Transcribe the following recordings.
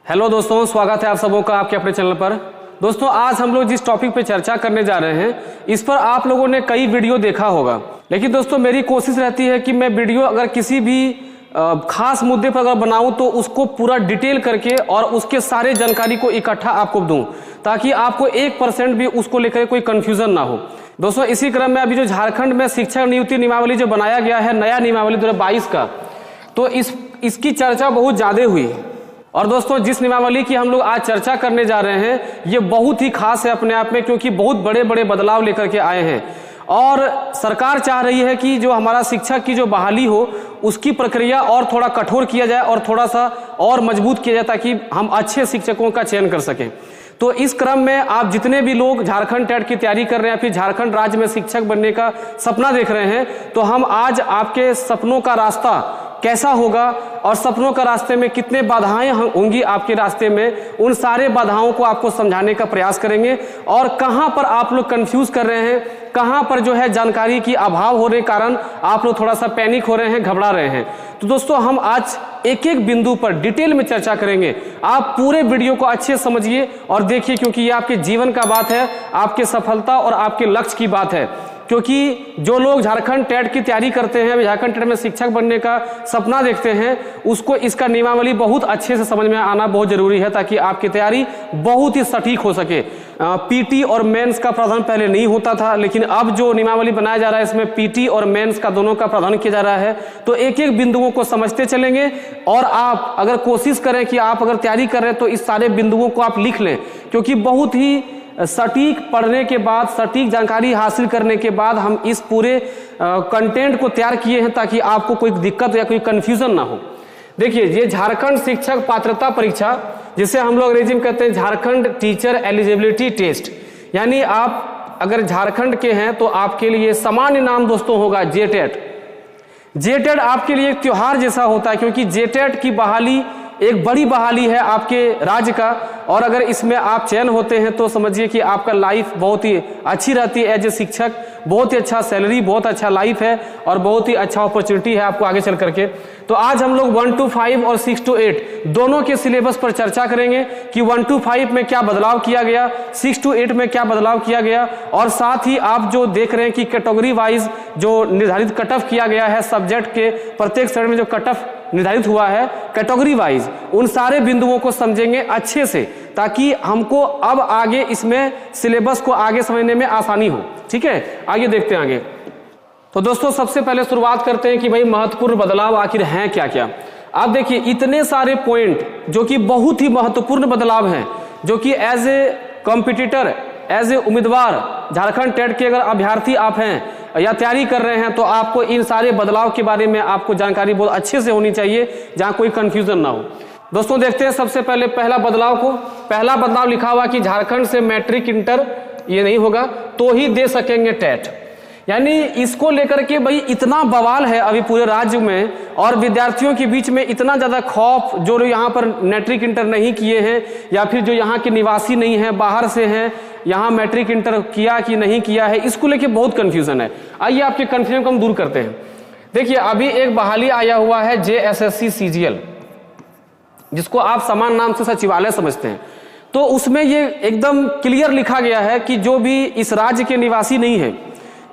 Hello दोस्तों, स्वागत है आप सबों का आपके अपने चैनल पर। दोस्तों, आज हम लोग जिस टॉपिक पे चर्चा करने जा रहे हैं इस पर आप लोगों ने कई वीडियो देखा होगा, लेकिन दोस्तों मेरी कोशिश रहती है कि मैं वीडियो अगर किसी भी खास मुद्दे पर अगर बनाऊं तो उसको पूरा डिटेल करके और उसके सारे जानकारी को इकट्ठा आपको दूं, ताकि आपको 1% भी उसको लेकर कोई कंफ्यूजन ना हो। दोस्तों, इसी क्रम में अभी जो झारखंड में शिक्षक नियुक्ति नियमावली जो बनाया गया है, नया नियमावली 2022 का, तो इसकी चर्चा बहुत ज्यादा हुई। और दोस्तों, जिस नियमावली की हम लोग आज चर्चा करने जा रहे हैं ये बहुत ही खास है अपने आप में, क्योंकि बहुत बड़े बड़े बदलाव लेकर के आए हैं और सरकार चाह रही है कि जो हमारा शिक्षक की जो बहाली हो उसकी प्रक्रिया और थोड़ा कठोर किया जाए और थोड़ा सा और मजबूत किया जाए, ताकि हम अच्छे शिक्षकों का चयन कर सकें। तो इस क्रम में आप जितने भी लोग झारखंड टेट की तैयारी कर रहे हैं, फिर झारखंड राज्य में शिक्षक बनने का सपना देख रहे हैं, तो हम आज आपके सपनों का रास्ता कैसा होगा और सपनों का रास्ते में कितने बाधाएं होंगी आपके रास्ते में, उन सारे बाधाओं को आपको समझाने का प्रयास करेंगे। और कहां पर आप लोग कंफ्यूज कर रहे हैं, कहां पर जो है जानकारी की अभाव होने के कारण आप लोग थोड़ा सा पैनिक हो रहे हैं, घबरा रहे हैं, तो दोस्तों हम आज एक एक बिंदु पर डिटेल में चर्चा करेंगे। आप पूरे वीडियो को अच्छे समझिए और देखिए, क्योंकि ये आपके जीवन का बात है, आपके सफलता और आपके लक्ष्य की बात है। क्योंकि जो लोग झारखंड टेट की तैयारी करते हैं, झारखंड टेट में शिक्षक बनने का सपना देखते हैं, उसको इसका नियमावली बहुत अच्छे से समझ में आना बहुत जरूरी है, ताकि आपकी तैयारी बहुत ही सटीक हो सके। पीटी और मेंस का प्रावधान पहले नहीं होता था, लेकिन अब जो नियमावली बनाया जा रहा है इसमें पीटी और मेंस का दोनों का प्रावधान किया जा रहा है। तो एक एक बिंदुओं को समझते चलेंगे और आप अगर कोशिश करें कि आप अगर तैयारी कर रहे हैं तो इस सारे बिंदुओं को आप लिख लें, क्योंकि बहुत ही सटीक पढ़ने के बाद, सटीक जानकारी हासिल करने के बाद हम इस पूरे कंटेंट को तैयार किए हैं, ताकि आपको कोई दिक्कत या कोई कंफ्यूजन ना हो। देखिए, ये झारखंड शिक्षक पात्रता परीक्षा, जिसे हम लोग अंग्रेजी में कहते हैं झारखंड टीचर एलिजिबिलिटी टेस्ट, यानी आप अगर झारखंड के हैं तो आपके लिए सामान्य नाम दोस्तों होगा जेटेट। जेटेट आपके लिए एक त्योहार जैसा होता है, क्योंकि जेटेट की बहाली एक बड़ी बहाली है आपके राज्य का, और अगर इसमें आप चयन होते हैं तो समझिए कि आपका लाइफ बहुत ही अच्छी रहती है एज ए शिक्षक। बहुत ही अच्छा सैलरी, बहुत अच्छा लाइफ है और बहुत ही अच्छा अपॉर्चुनिटी है आपको आगे चल करके। तो आज हम लोग 1 to 5 और 6 to 8 दोनों के सिलेबस पर चर्चा करेंगे कि 1 to 5 में क्या बदलाव किया गया, 6 to 8 में क्या बदलाव किया गया, और साथ ही आप जो देख रहे हैं कि कैटेगरी वाइज जो निर्धारित कट ऑफ किया गया है सब्जेक्ट के प्रत्येक श्रेणी में, जो कट ऑफ निर्धारित हुआ है कैटेगरी वाइज, उन सारे बिंदुओं को समझेंगे अच्छे से, ताकि हमको अब आगे इसमें सिलेबस को आगे समझने में आसानी हो। ठीक है, आगे देखते हैं आगे। तो दोस्तों, सबसे पहले शुरुआत करते हैं कि भाई महत्वपूर्ण बदलाव आखिर हैं क्या क्या। आप देखिए, इतने सारे पॉइंट जो कि बहुत ही महत्वपूर्ण बदलाव हैं, जो कि as a competitor, as a उम्मीदवार झारखंड टेट के अगर अभ्यर्थी आप हैं या तैयारी कर रहे हैं, तो आपको इन सारे बदलाव के बारे में आपको जानकारी बहुत अच्छे से होनी चाहिए, जहां कोई कंफ्यूजन ना हो। दोस्तों, देखते हैं सबसे पहले पहला बदलाव को। पहला बदलाव लिखा हुआ कि झारखंड से मैट्रिक इंटर ये नहीं होगा तो ही दे सकेंगे टेट। यानी इसको लेकर के भाई इतना बवाल है अभी पूरे राज्य में, और विद्यार्थियों के बीच में इतना ज्यादा खौफ, जो यहाँ पर मैट्रिक इंटर नहीं किए हैं या फिर जो यहाँ के निवासी नहीं है, बाहर से हैं, यहाँ मैट्रिक इंटर किया कि नहीं किया है, इसको लेके बहुत कंफ्यूजन है। आइए आपके कंफ्यूजन को हम दूर करते हैं। देखिए, अभी एक बहाली आया हुआ है JSSC CGL, जिसको आप समान नाम से सचिवालय समझते हैं। तो उसमें ये एकदम क्लियर लिखा गया है कि जो भी इस राज्य के निवासी नहीं है,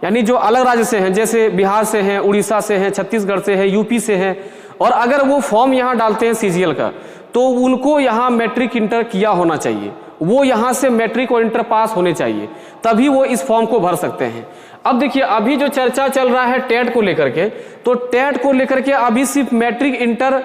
यानी जो अलग राज्य से हैं, जैसे बिहार से हैं, उड़ीसा से हैं, छत्तीसगढ़ से हैं, यूपी से हैं, और अगर वो फॉर्म यहाँ डालते हैं CGL का, तो उनको यहाँ मैट्रिक इंटर किया होना चाहिए, वो यहाँ से मैट्रिक और इंटर पास होने चाहिए, तभी वो इस फॉर्म को भर सकते हैं। अब देखिए, अभी जो चर्चा चल रहा है टेट को लेकर के, तो टेट को लेकर के अभी सिर्फ मैट्रिक इंटर,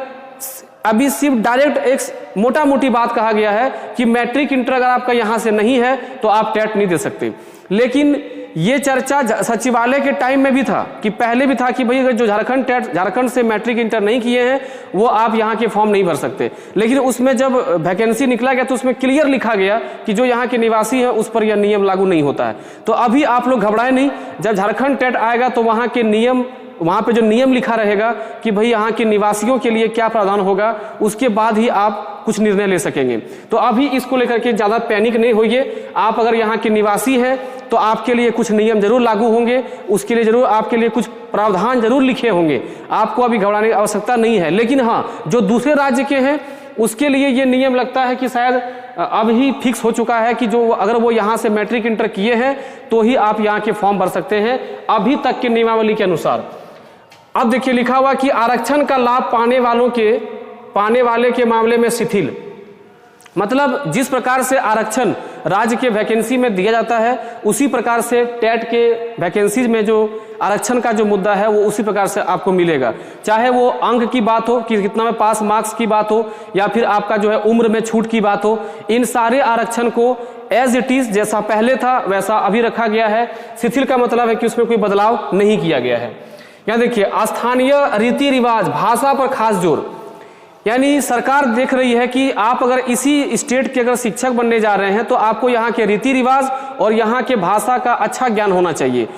अभी सिर्फ डायरेक्ट एक मोटा मोटी बात कहा गया है कि मैट्रिक इंटर अगर आपका यहां से नहीं है तो आप टेट नहीं दे सकते। लेकिन ये चर्चा सचिवालय के टाइम में भी था, कि पहले भी था कि भाई अगर जो झारखंड से मैट्रिक इंटर नहीं किए हैं वो आप यहाँ के फॉर्म नहीं भर सकते। लेकिन उसमें जब वैकेंसी निकला गया तो उसमें क्लियर लिखा गया कि जो यहाँ के निवासी हैं उस पर यह नियम लागू नहीं होता है। तो अभी आप लोग घबराए नहीं, जब झारखंड टेट आएगा तो वहाँ के नियम, वहां पे जो नियम लिखा रहेगा कि भाई यहाँ के निवासियों के लिए क्या प्रावधान होगा, उसके बाद ही आप कुछ निर्णय ले सकेंगे। तो अभी इसको लेकर के ज्यादा पैनिक नहीं होइए। आप अगर यहाँ के निवासी हैं तो आपके लिए कुछ नियम जरूर लागू होंगे, उसके लिए जरूर आपके लिए कुछ प्रावधान जरूर लिखे होंगे, आपको अभी घबराने की आवश्यकता नहीं है। लेकिन हाँ, जो दूसरे राज्य के हैं उसके लिए ये नियम लगता है कि शायद अब ही फिक्स हो चुका है कि जो अगर वो यहाँ से मैट्रिक इंटर किए हैं तो ही आप यहाँ के फॉर्म भर सकते हैं, अभी तक के नियमावली के अनुसार। अब देखिए लिखा हुआ कि आरक्षण का लाभ पाने वाले के मामले में शिथिल, मतलब जिस प्रकार से आरक्षण राज्य के वैकेंसी में दिया जाता है उसी प्रकार से टेट के वैकेंसी में जो आरक्षण का जो मुद्दा है वो उसी प्रकार से आपको मिलेगा, चाहे वो अंक की बात हो कि कितना में पास मार्क्स की बात हो या फिर आपका जो है उम्र में छूट की बात हो, इन सारे आरक्षण को एज इट इज जैसा पहले था वैसा अभी रखा गया है। शिथिल का मतलब है कि उसमें कोई बदलाव नहीं किया गया है। यहाँ देखिए स्थानीय रीति रिवाज, भाषा पर खास जोर, यानी सरकार देख रही है कि आप अगर इसी स्टेट के अगर शिक्षक बनने जा रहे हैं तो आपको यहाँ के रीति रिवाज और यहाँ के भाषा का अच्छा ज्ञान होना चाहिए।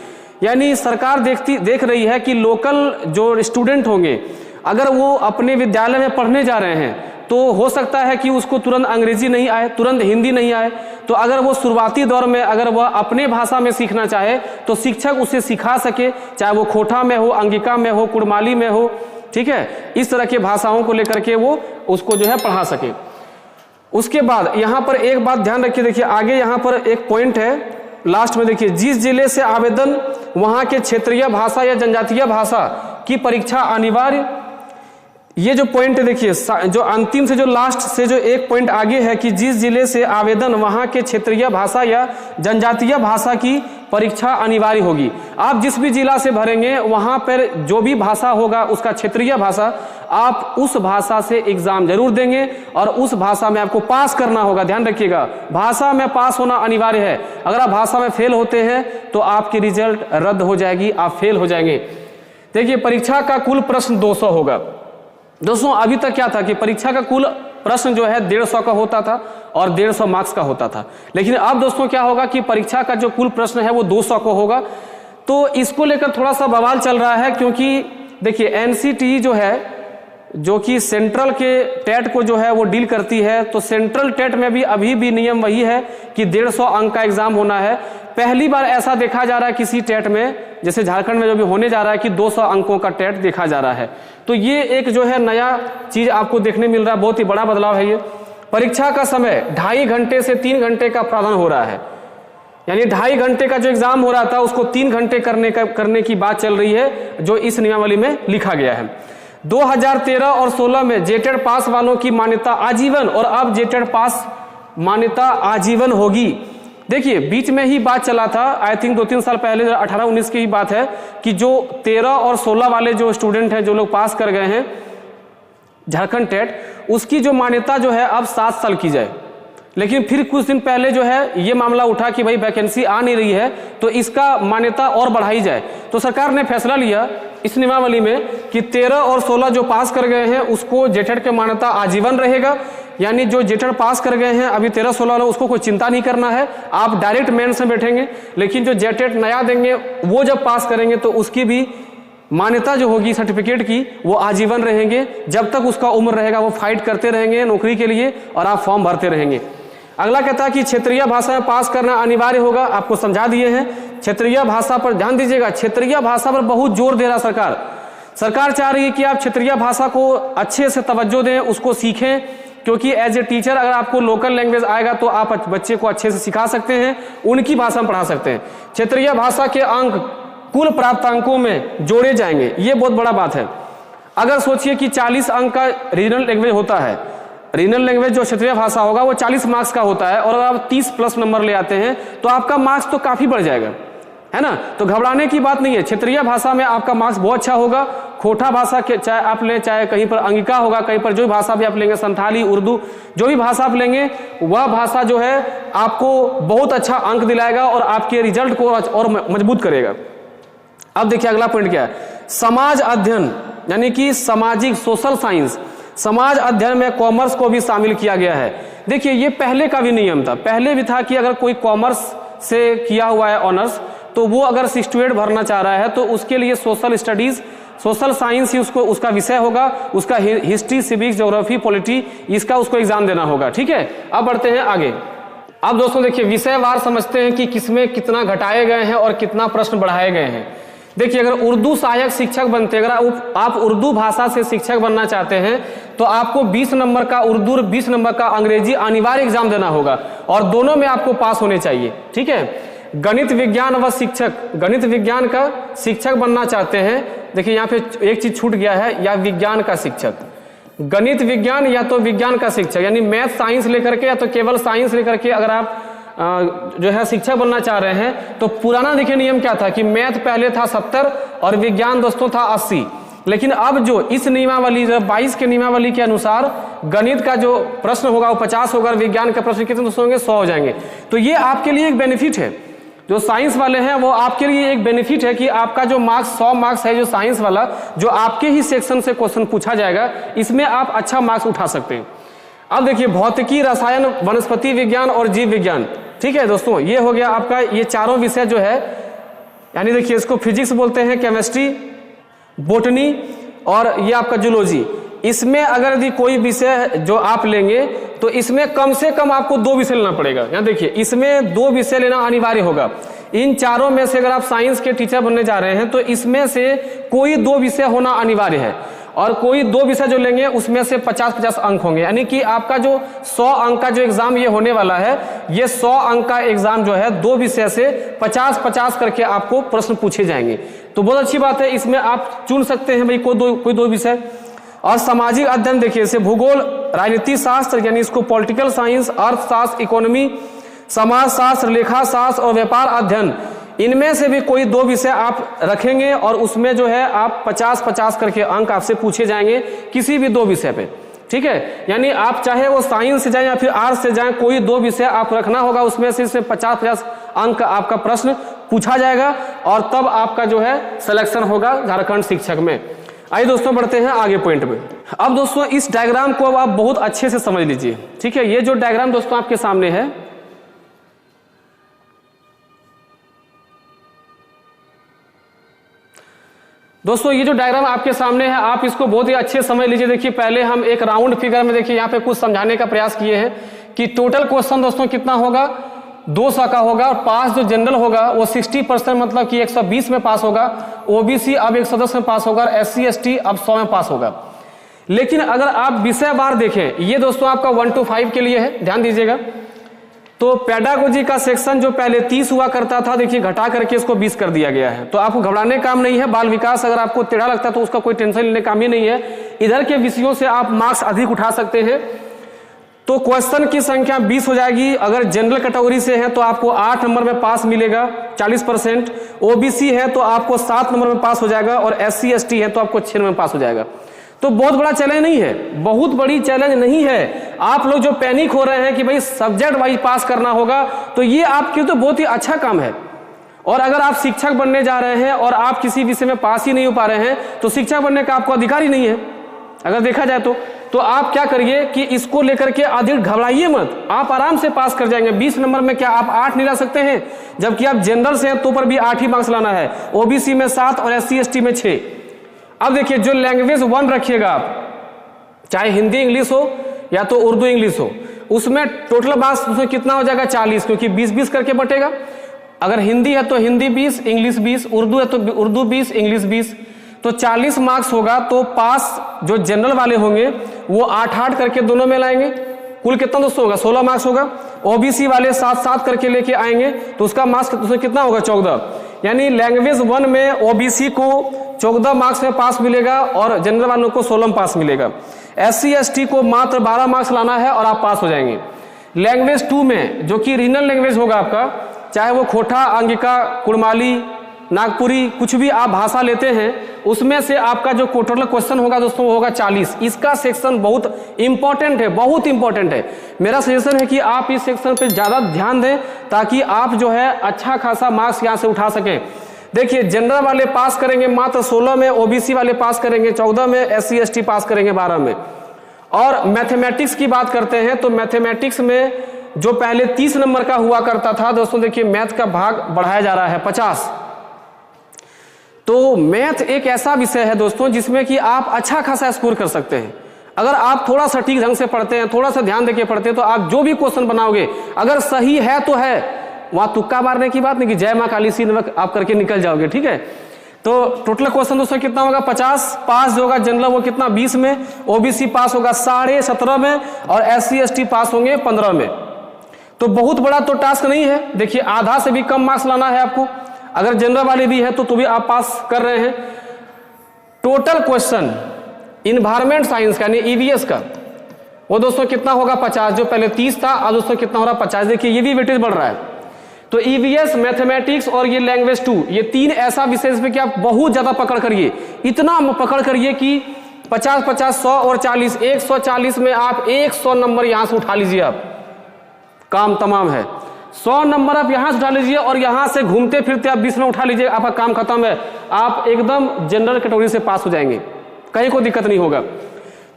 यानी सरकार देख रही है कि लोकल जो स्टूडेंट होंगे अगर वो अपने विद्यालय में पढ़ने जा रहे हैं तो हो सकता है कि उसको तुरंत अंग्रेजी नहीं आए, तुरंत हिंदी नहीं आए, तो अगर वो शुरुआती दौर में अगर वह अपने भाषा में सीखना चाहे तो शिक्षक उसे सिखा सके, चाहे वो खोटा में हो, अंगिका में हो, कुड़माली में हो, ठीक है, इस तरह के भाषाओं को लेकर के वो उसको जो है पढ़ा सके। उसके बाद यहाँ पर एक बात ध्यान रखिए, देखिए आगे यहाँ पर एक पॉइंट है लास्ट में, देखिए जिस जिले से आवेदन वहाँ के क्षेत्रीय भाषा या जनजातीय भाषा की परीक्षा अनिवार्य, ये जो पॉइंट है देखिए जो अंतिम से जो लास्ट से जो एक पॉइंट आगे है कि जिस जिले से आवेदन वहाँ के क्षेत्रीय भाषा या जनजातीय भाषा की परीक्षा अनिवार्य होगी। आप जिस भी जिला से भरेंगे वहाँ पर जो भी भाषा होगा उसका क्षेत्रीय भाषा, आप उस भाषा से एग्जाम जरूर देंगे और उस भाषा में आपको पास करना होगा। ध्यान रखिएगा, भाषा में पास होना अनिवार्य है। अगर आप भाषा में फेल होते हैं तो आपकी रिजल्ट रद्द हो जाएगी, आप फेल हो जाएंगे। देखिए परीक्षा का कुल प्रश्न 200 होगा। दोस्तों अभी तक क्या था कि परीक्षा का कुल प्रश्न जो है 150 का होता था और 150 मार्क्स का होता था, लेकिन अब दोस्तों क्या होगा कि परीक्षा का जो कुल प्रश्न है वो 200 का होगा। तो इसको लेकर थोड़ा सा बवाल चल रहा है, क्योंकि देखिए एनसीटीई जो है जो कि सेंट्रल के टेट को जो है वो डील करती है, तो सेंट्रल टेट में भी अभी भी नियम वही है कि 150 अंक का एग्जाम होना है। पहली बार ऐसा देखा जा रहा है किसी टेट में, जैसे झारखंड में जो भी होने जा रहा है कि 200 अंकों का टेट देखा जा रहा है। तो ये एक जो है नया चीज आपको देखने मिल रहा है, बहुत ही बड़ा बदलाव है ये। परीक्षा का समय 2.5 घंटे से 3 घंटे का प्रावधान हो रहा है, यानी 2.5 घंटे का जो एग्जाम हो रहा था उसको 3 घंटे करने की बात चल रही है, जो इस नियमावली में लिखा गया है। 2013 और 16 में जेटेड पास वालों की मान्यता आजीवन, और अब जेटेड पास मान्यता आजीवन होगी। देखिए बीच में ही बात चला था, आई थिंक 2-3 साल पहले 18-19 की ही बात है कि जो 13 और 16 वाले जो स्टूडेंट हैं जो लोग पास कर गए हैं झारखंड टेट, उसकी जो मान्यता जो है अब 7 साल की जाए। लेकिन फिर कुछ दिन पहले जो है ये मामला उठा कि भाई वैकेंसी आ नहीं रही है तो इसका मान्यता और बढ़ाई जाए। तो सरकार ने फैसला लिया इस नियमावली में कि 13 और 16 जो पास कर गए हैं उसको जेटेड के मान्यता आजीवन रहेगा, यानी जो जेटेड पास कर गए हैं अभी 13-16 वाला, उसको कोई चिंता नहीं करना है, आप डायरेक्ट मेंस में बैठेंगे। लेकिन जो जेटेड नया देंगे वो जब पास करेंगे तो उसकी भी मान्यता जो होगी सर्टिफिकेट की वो आजीवन रहेंगे, जब तक उसका उम्र रहेगा वो फाइट करते रहेंगे नौकरी के लिए और आप फॉर्म भरते रहेंगे। अगला कहता है कि क्षेत्रीय भाषा में पास करना अनिवार्य होगा, आपको समझा दिए हैं। क्षेत्रीय भाषा पर ध्यान दीजिएगा, क्षेत्रीय भाषा पर बहुत जोर दे रहा सरकार चाह रही है कि आप क्षेत्रीय भाषा को अच्छे से तवज्जो दें, उसको सीखें, क्योंकि एज ए टीचर अगर आपको लोकल लैंग्वेज आएगा तो आप बच्चे को अच्छे से सिखा सकते हैं, उनकी भाषा में पढ़ा सकते हैं। क्षेत्रीय भाषा के अंक कुल प्राप्तांकों में जोड़े जाएंगे, ये बहुत बड़ा बात है। अगर सोचिए कि 40 अंक का रीजनल लैंग्वेज होता है, रीजनल लैंग्वेज जो क्षेत्रीय भाषा होगा वो 40 मार्क्स का होता है, और अगर आप 30+ नंबर ले आते हैं तो आपका मार्क्स तो काफी बढ़ जाएगा, है ना। तो घबराने की बात नहीं है, क्षेत्रीय भाषा में आपका मार्क्स बहुत अच्छा होगा। खोटा भाषा के चाहे आप लें, चाहे कहीं पर अंगिका होगा, कहीं पर जो भी भाषा भी आप लेंगे, संथाली, उर्दू, जो भी भाषा आप लेंगे वह भाषा जो है आपको बहुत अच्छा अंक दिलाएगा और आपके रिजल्ट को और मजबूत करेगा। अब देखिए अगला पॉइंट क्या है, समाज अध्ययन यानी कि सामाजिक सोशल साइंस, समाज अध्ययन में कॉमर्स को भी शामिल किया गया है। देखिए ये पहले का भी नियम था, पहले भी था कि अगर कोई कॉमर्स से किया हुआ है ऑनर्स तो वो अगर स्टूडेंट भरना चाह रहा है तो उसके लिए सोशल स्टडीज, सोशल साइंस ही उसका विषय होगा, उसका हिस्ट्री, सिविक्स, ज्योग्राफी, पॉलिटी, इसका उसको एग्जाम देना होगा। ठीक है, अब बढ़ते हैं आगे। अब दोस्तों देखिए विषयवार समझते हैं कि किसमें कितना घटाए गए हैं और कितना प्रश्न बढ़ाए गए हैं। देखिए, अगर उर्दू सहायक शिक्षक बनते, अगर आप उर्दू भाषा से शिक्षक बनना चाहते हैं तो आपको 20 नंबर का उर्दू और 20 नंबर का अंग्रेजी अनिवार्य एग्जाम देना होगा और दोनों में आपको पास होने चाहिए। ठीक है, गणित विज्ञान व शिक्षक, गणित विज्ञान का शिक्षक बनना चाहते हैं, देखिए यहाँ पे एक चीज छूट गया है, या विज्ञान का शिक्षक, गणित विज्ञान या तो विज्ञान का शिक्षक, यानी मैथ साइंस लेकर के या तो केवल साइंस लेकर के अगर आप जो है शिक्षक बनना चाह रहे हैं तो पुराना देखिए नियम क्या था कि मैथ पहले था 70 और विज्ञान दोस्तों था 80, लेकिन अब जो इस नियमावली 22 के नियमावली के अनुसार गणित का जो प्रश्न होगा वो 50 होगा, विज्ञान का प्रश्न कितने दोस्तों होंगे 100 हो जाएंगे। तो ये आपके लिए एक बेनिफिट है, जो साइंस वाले हैं वो आपके लिए एक बेनिफिट है कि आपका जो मार्क्स 100 मार्क्स है जो साइंस वाला, जो आपके ही सेक्शन से क्वेश्चन पूछा जाएगा, इसमें आप अच्छा मार्क्स उठा सकते हैं। अब देखिए, भौतिकी, रसायन, वनस्पति विज्ञान और जीव विज्ञान, ठीक है दोस्तों, ये हो गया आपका, ये चारों विषय जो है, यानी देखिए इसको फिजिक्स बोलते हैं, केमिस्ट्री, बोटनी और ये आपका जूलॉजी। इसमें अगर यदि कोई विषय जो आप लेंगे तो इसमें कम से कम आपको 2 विषय लेना पड़ेगा। यहाँ देखिए, इसमें 2 विषय लेना अनिवार्य होगा। इन चारों में से अगर आप साइंस के टीचर बनने जा रहे हैं तो इसमें से कोई 2 विषय होना अनिवार्य है, और कोई 2 विषय जो लेंगे उसमें से 50-50 अंक होंगे, यानी कि आपका जो 100 अंक का जो एग्जाम ये होने वाला है, ये 100 अंक का एग्जाम जो है 2 विषय से 50-50 करके आपको प्रश्न पूछे जाएंगे। तो बहुत अच्छी बात है, इसमें आप चुन सकते हैं भाई कोई दो विषय। और सामाजिक अध्ययन देखिए, जैसे भूगोल, राजनीति शास्त्र यानी इसको पॉलिटिकल साइंस, अर्थशास्त्र, इकोनॉमी, समाज शास्त्र, लेखा शास्त्र और व्यापार अध्ययन, इनमें से भी कोई 2 विषय आप रखेंगे और उसमें जो है आप 50-50 करके अंक आपसे पूछे जाएंगे किसी भी 2 विषय पे। ठीक है, यानी आप चाहे वो साइंस से जाएं या फिर आर्ट्स से जाएं, कोई 2 विषय आप रखना होगा, उसमें से 50-50 अंक आपका प्रश्न पूछा जाएगा और तब आपका जो है सिलेक्शन होगा झारखंड शिक्षक में। आइए दोस्तों बढ़ते हैं आगे पॉइंट में। अब दोस्तों इस डायग्राम को अब आप बहुत अच्छे से समझ लीजिए। ठीक है, ये जो डायग्राम दोस्तों आपके सामने है, दोस्तों ये जो डायग्राम आपके सामने है आप इसको बहुत ही अच्छे समझ लीजिए। देखिए, पहले हम एक राउंड फिगर में देखिए यहाँ पे कुछ समझाने का प्रयास किए हैं कि टोटल क्वेश्चन दोस्तों कितना होगा, 200 का होगा, और पास जो जनरल होगा वो 60% मतलब कि 120 में पास होगा, ओबीसी अब 110 में पास होगा, SC ST अब 100 में पास होगा। लेकिन अगर आप विषय वार देखें, ये दोस्तों आपका 1 to 5 के लिए है, ध्यान दीजिएगा। तो पेडागोजी का सेक्शन जो पहले 30 हुआ करता था, देखिए घटा करके इसको 20 कर दिया गया है। तो आपको घबराने काम नहीं है। बाल विकास अगर आपको टेढ़ा लगता है तो उसका कोई टेंशन लेने काम ही नहीं है, इधर के विषयों से आप मार्क्स अधिक उठा सकते हैं। तो क्वेश्चन की संख्या 20 हो जाएगी। अगर जनरल कैटेगरी से है तो आपको 8 नंबर में पास मिलेगा 40%, ओबीसी है तो आपको 7 नंबर में पास हो जाएगा, और SC ST है तो आपको 6 नंबर में पास हो जाएगा। तो बहुत बड़ा चैलेंज नहीं है, बहुत बड़ी चैलेंज नहीं है। आप लोग जो पैनिक हो रहे हैं कि भाई सब्जेक्ट वाइज पास करना होगा, तो ये आपके तो बहुत ही अच्छा काम है। और अगर आप शिक्षक बनने जा रहे हैं और आप किसी विषय में पास ही नहीं हो पा रहे हैं तो शिक्षक बनने का आपको अधिकार ही नहीं है अगर देखा जाए तो आप क्या करिए कि इसको लेकर के अधिक घबराइए मत, आप आराम से पास कर जाएंगे। 20 नंबर में क्या आप 8 नहीं ला सकते हैं, जबकि आप जनरल से हैं तो पर भी 8 ही मार्क्स लाना है, ओबीसी में 7 और SC ST में 6। अब देखिए, जो लैंग्वेज 1 रखिएगा आप, चाहे हिंदी इंग्लिश हो या तो उर्दू इंग्लिश हो, उसमें टोटल मार्क्स उसमें कितना हो जाएगा 40, क्योंकि 20-20 करके बटेगा। अगर हिंदी है तो हिंदी 20, इंग्लिश 20, उर्दू है तो उर्दू 20, इंग्लिश 20, तो 40 मार्क्स होगा। तो पास जो जनरल वाले होंगे वो 8-8 करके दोनों में लाएंगे, कुल कितना दोस्तों होगा 16 मार्क्स होगा। ओबीसी वाले 7-7 करके लेके आएंगे तो उसका मार्क्स कितना होगा 14। यानी लैंग्वेज 1 में ओबीसी को 14 मार्क्स में पास मिलेगा और जनरल वालों को 16 में पास मिलेगा। SC ST को मात्र 12 मार्क्स लाना है और आप पास हो जाएंगे। लैंग्वेज 2 में जो कि रीजनल लैंग्वेज होगा आपका, चाहे वो खोटा, अंगिका, कुड़माली, नागपुरी, कुछ भी आप भाषा लेते हैं, उसमें से आपका जो टोटल क्वेश्चन होगा दोस्तों वो होगा 40। इसका सेक्शन बहुत इंपॉर्टेंट है, बहुत इंपॉर्टेंट है। मेरा सजेशन है कि आप इस सेक्शन पे ज्यादा ध्यान दें ताकि आप जो है अच्छा खासा मार्क्स यहाँ से उठा सकें। देखिए, जनरल वाले पास करेंगे मात्र 16 में, ओबीसी वाले पास करेंगे 14 में, SC ST पास करेंगे 12 में। और मैथमेटिक्स की बात करते हैं तो मैथमेटिक्स में जो पहले 30 नंबर का हुआ करता था दोस्तों, देखिए मैथ का भाग बढ़ाया जा रहा है 50। तो मैथ एक ऐसा विषय है दोस्तों जिसमें कि आप अच्छा खासा स्कोर कर सकते हैं। अगर आप थोड़ा सटीक ढंग से पढ़ते हैं, थोड़ा सा ध्यान देके पढ़ते हैं, तो आप जो भी क्वेश्चन बनाओगे अगर सही है तो है, वहां तुक्का मारने की बात नहीं कि जय मां काली सी नमक आप करके निकल जाओगे। ठीक है, तो टोटल क्वेश्चन दोस्तों कितना होगा 50, पास जो होगा जनरल वो कितना 20 में, ओबीसी पास होगा 17.5 में और SC ST पास होंगे 15 में। तो बहुत बड़ा तो टास्क नहीं है। देखिए आधा से भी कम मार्क्स लाना है आपको, अगर जनरल वाले भी है तो भी आप पास कर रहे हैं। टोटल क्वेश्चन इन्वायरमेंट साइंस का यानी EVS का वो दोस्तों कितना होगा 50, जो पहले 30 था अब दोस्तों कितना हो रहा 50। देखिए ये भी वेटेज बढ़ रहा है। तो EVS, मैथमेटिक्स और ये लैंग्वेज 2, ये 3 ऐसा विषय पे कि आप बहुत ज्यादा पकड़ करिए, इतना पकड़ करिए कि 50, 50, 100 और 40, 140 में आप 100 नंबर यहां से उठा लीजिए, आप काम तमाम है। 100 नंबर आप यहां से उठा लीजिए और यहां से घूमते फिरते आप 20 में उठा लीजिए, आपका काम खत्म है। आप एकदम जनरल कैटेगरी से पास हो जाएंगे, कहीं कोई दिक्कत नहीं होगा।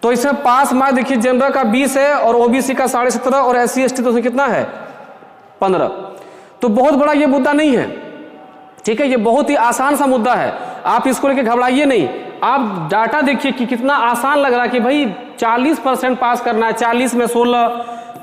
तो इसमें पास मार्क्स देखिए जनरल का 20 है और ओबीसी का 17.5 और SC ST तो कितना है 15। तो बहुत बड़ा ये मुद्दा नहीं है, ठीक है, ये बहुत ही आसान सा मुद्दा है, आप इसको लेके घबराइए नहीं। आप डाटा देखिए कि कितना आसान लग रहा है कि भाई 40% पास करना है, 40 में 16,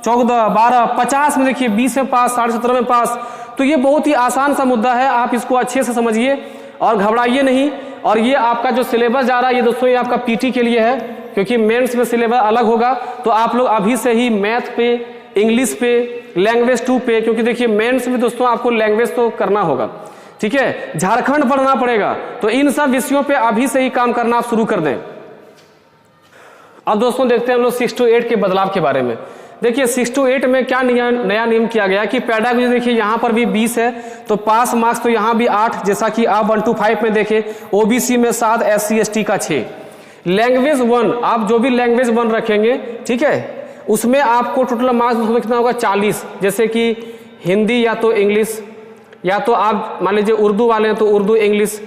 14, 12, 50 में देखिए 20 में पास, 17.5 में पास। तो ये बहुत ही आसान सा मुद्दा है, आप इसको अच्छे से समझिए और घबराइए नहीं। और ये आपका जो सिलेबस जा रहा है ये दोस्तों ये आपका PT के लिए है, क्योंकि मेंस में सिलेबस अलग होगा। तो आप लोग अभी से ही मैथ पे, इंग्लिश पे, लैंग्वेज 2 पे, क्योंकि देखिए मेंस में दोस्तों आपको लैंग्वेज तो करना होगा, ठीक है, झारखंड पढ़ना पड़ेगा। तो इन सब विषयों पे अभी से ही काम करना आप शुरू कर दें। अब दोस्तों देखते हैं हम लोग 6 to 8 के बदलाव के बारे में। देखिए 6 to 8 में क्या नया नियम किया गया कि पेडागोजी देखिए यहाँ पर भी 20 है तो पास मार्क्स तो यहाँ भी 8, जैसा कि आप 1 to 5 में देखें, ओबीसी में 7, SC ST का 6। लैंग्वेज 1 आप जो भी लैंग्वेज 1 रखेंगे, ठीक है, उसमें आपको टोटल मार्क्स कितना होगा 40। जैसे कि हिंदी या तो इंग्लिश, या तो आप मान लीजिए उर्दू वाले हैं तो उर्दू इंग्लिश,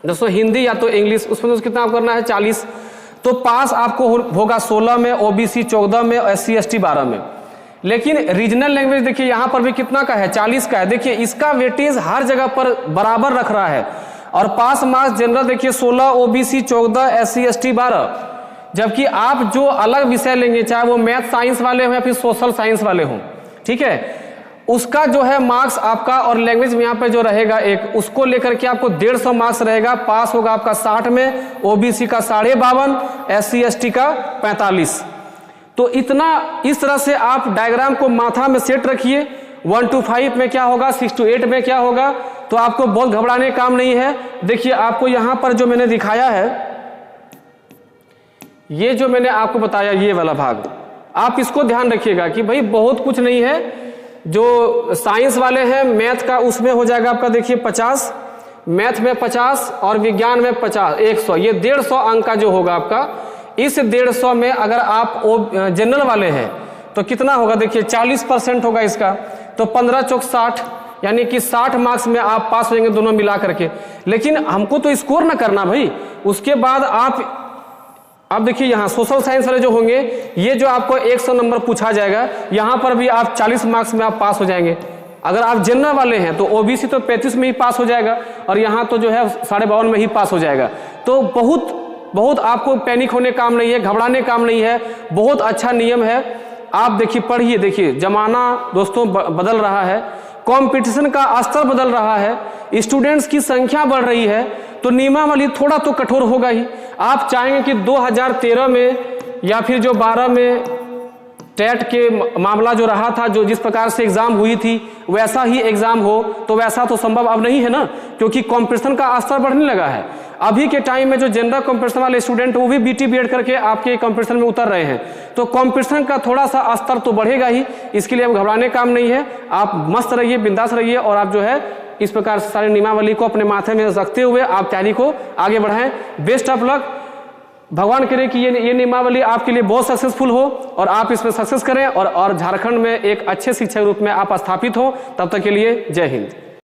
दोस्तों हिंदी या तो इंग्लिश, उसमें तो कितना आप करना है 40। तो पास आपको होगा 16 में, ओबीसी 14 में, SC ST 12 में। लेकिन रीजनल लैंग्वेज देखिए यहाँ पर भी कितना का है 40 का है। देखिए इसका वेटेज हर जगह पर बराबर रख रहा है। और पास मार्क्स जनरल देखिए 16, ओबीसी 14, SC ST 12। जबकि आप जो अलग विषय लेंगे, चाहे वो मैथ साइंस वाले हों या फिर सोशल साइंस वाले हों, ठीक है, उसका जो है मार्क्स आपका और लैंग्वेज में यहाँ पे जो रहेगा एक, उसको लेकर के आपको 150 मार्क्स रहेगा। पास होगा आपका 60 में, ओबीसी का 52.5, SC ST का 45। तो इतना इस तरह से आप डायग्राम को माथा में सेट रखिए। 1 to 5 में क्या होगा, 6 to 8 में क्या होगा, तो आपको बहुत घबराने का काम नहीं है। देखिए आपको यहाँ पर जो मैंने दिखाया है, ये जो मैंने आपको बताया ये वाला भाग, आप इसको ध्यान रखिएगा कि भाई बहुत कुछ नहीं है। जो साइंस वाले हैं मैथ का उसमें हो जाएगा आपका देखिए 50, मैथ में 50 और विज्ञान में 50, 100, ये 150 अंक का जो होगा आपका। इस 150 में अगर आप जनरल वाले हैं तो कितना होगा, देखिए 40% होगा इसका, तो 15 चौक 60, यानी कि 60 मार्क्स में आप पास होंगे दोनों मिला करके। लेकिन हमको तो स्कोर ना करना भाई, उसके बाद आप देखिए यहाँ सोशल साइंस वाले जो होंगे, ये जो आपको 100 नंबर पूछा जाएगा, यहाँ पर भी आप 40 मार्क्स में आप पास हो जाएंगे। अगर आप जनरल वाले हैं तो ओबीसी तो 35 में ही पास हो जाएगा और यहाँ तो जो है 52.5 में ही पास हो जाएगा। तो बहुत आपको पैनिक होने काम नहीं है, घबराने काम नहीं है, बहुत अच्छा नियम है। आप देखिए पढ़िए, देखिए जमाना दोस्तों बदल रहा है, कंपटीशन का स्तर बदल रहा है, स्टूडेंट्स की संख्या बढ़ रही है, तो नियमावली थोड़ा तो कठोर होगा ही। आप चाहेंगे कि 2013 में या फिर जो 12 में टेट के मामला जो रहा था, जो जिस प्रकार से एग्जाम हुई थी वैसा ही एग्जाम हो, तो वैसा तो संभव अब नहीं है ना, क्योंकि कंपटीशन का स्तर बढ़ने लगा है। अभी के टाइम में जो जनरल कंपटीशन वाले स्टूडेंट वो भी BT BEd करके आपके कंपटीशन में उतर रहे हैं, तो कंपटीशन का थोड़ा सा स्तर तो बढ़ेगा ही। इसके लिए अब घबराने काम नहीं है, आप मस्त रहिए, बिंदास रहिए और आप जो है इस प्रकार से सारे नियमावली को अपने माथे में रखते हुए आप तैयारी को आगे बढ़ाएं। बेस्ट ऑफ लक, भगवान करे कि ये नियमावली आपके लिए बहुत सक्सेसफुल हो और आप इसमें सक्सेस करें और झारखंड में एक अच्छे शिक्षक रूप में आप स्थापित हो। तब तक के लिए जय हिंद।